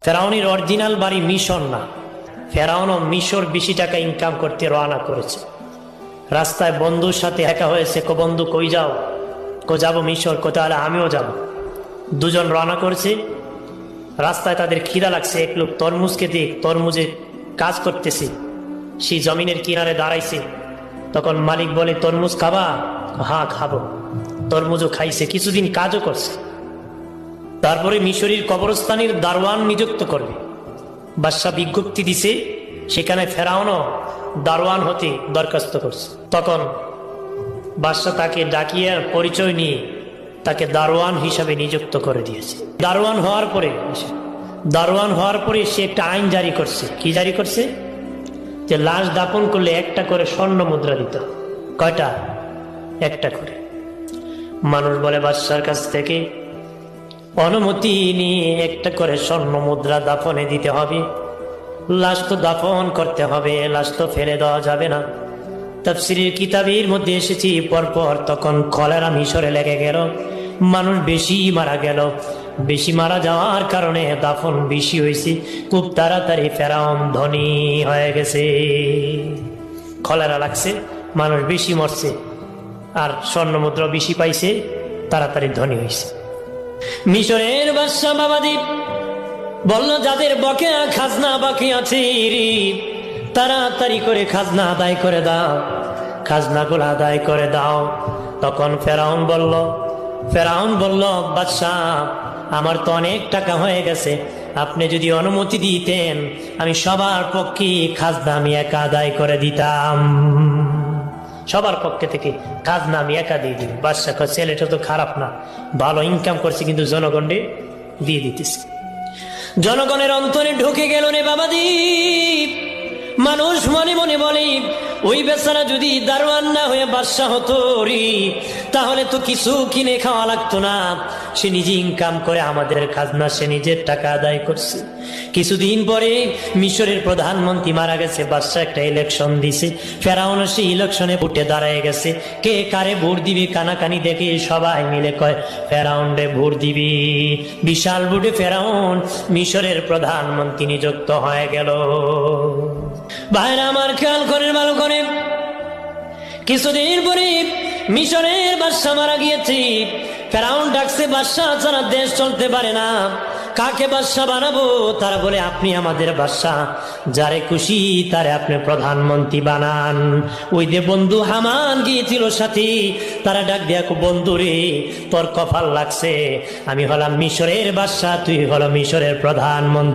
ফেরাউনের অরিজিনাল বাড়ি মিশর না, ফেরাউনও মিশর বেশি টাকা ইনকাম করতে রওনা করেছে। রাস্তায় বন্ধুর সাথে দেখা হয়েছে, কো বন্ধু কই যাও? কো যাবো মিশর। কো তাহলে আমিও যাব। দুজন রওনা করেছে। রাস্তায় তাদের খিদা লাগছে, এক লোক তরমুজ খেতে তরমুজে কাজ করতেছে, সেই জমিনের কিনারে দাঁড়াইছে। তখন মালিক বলে, তরমুজ খাবা? হ্যাঁ খাবো। তরমুজও খাইছে, কিছুদিন কাজও করছে। তারপরে মিশরের কবরস্থানের দারোয়ান নিযুক্ত করবে। বাদশাহ বিজ্ঞপ্তি দিছে, সেখানে ফেরাউনও দারোয়ান হতে দরখাস্ত করছে। তখন বাদশাহ তাকে ডাকিয়ে পরিচয় নিয়ে তাকে দারোয়ান হিসাবে নিযুক্ত করে দিয়েছে। দারোয়ান হওয়ার পরে সে একটা আইন জারি করছে। কি জারি করছে? যে লাশ দাফন করলে একটা করে স্বর্ণ মুদ্রা দিত। কয়টা? একটা করে। মানুষ বলে বাদশার কাছ থেকে অনুমতি নিয়ে একটা করে স্বর্ণ মুদ্রা দাফনে দিতে হবে। লাশ তো দাফন করতে হবে, লাশ তো ফেলে দেওয়া যাবে না। তাফসীরের কিতাবের মধ্যে এসেছি পরপর তখন কলেরা মিশরে লেগে গেল, মানুষ বেশি মারা গেল। বেশি মারা যাওয়ার কারণে দাফন বেশি হয়েছে। খুব তাড়াতাড়ি ফেরাউন ধনী হয়ে গেছে। কলেরা লাগছে, মানুষ বেশি মরছে, আর স্বর্ণ মুদ্রা বেশি পাইছে, তাড়াতাড়ি ধনী হয়েছে। মিশরের বাদশা বাবাদীপ বলল, যাদের বকেয়া খাজনা বাকি আছে তাড়াতাড়ি করে খাজনা আদায় করে দাও, খাজনাগুলো আদায় করে দাও। তখন ফেরাউন বলল, বাদশাহ আমার তো অনেক টাকা হয়ে গেছে, আপনি যদি অনুমতি দিতেন আমি সবার পক্ষে খাজনা আমি একা আদায় করে দিতাম। সবার পক্ষে থেকে খাজনা আমি একা দিয়ে দিই। বাদশাহ ছেলেটা তো খারাপ না, ভালো ইনকাম করছে, কিন্তু জনগণে দিয়ে দিতেছে। জনগণের অন্তরে ঢুকে গেল রে বাবাদীপ। মানুষ মনে মনে বলে, ওই বেচারা যদি দারোয়ান না হয়ে বাদশা হতো তাহলে তো কিছু কিনে খাওয়া লাগতো না। সে নিজে ইনকাম করে আমাদের খাজনা সে নিজের টাকা আদায় করছে। কিছুদিন পরে মিশরের প্রধানমন্ত্রী মারা গেছে, বাদশা একটা ইলেকশন দিছে। ফেরাউন সেই ইলেকশনে ভোটে দাঁড়ায় গেছে। কে কারে ভোট দিবে কানাকানি দেখে সবাই মিলে কয় ফেরাউন রে ভোট দিবি। বিশাল ভোটে ফেরাউন মিশরের প্রধানমন্ত্রী নিযুক্ত হয়ে গেল। ভাইরা আমার খেয়াল করেন ভালো করে, কিছুদিন পরে মিশরের বাদশা মারা গিয়েছে। ফেরাউন ডাকছে, বাদশা ছাড়া দেশ চলতে পারে না, কাকে বাদশা বানাবো? তারা বলে, আপনি আমাদের বাদশা, যারে খুশি তারে আপনি প্রধানমন্ত্রী বানান। ওই যে বন্ধু হামান গিয়েছিল সাথে, তারা ডাক দিয়া, বন্ধু রে তোর কপাল লাগছে, আমি হলাম মিশরের বাদশা, তুই হলো মিশরের প্রধানমন্ত্রী।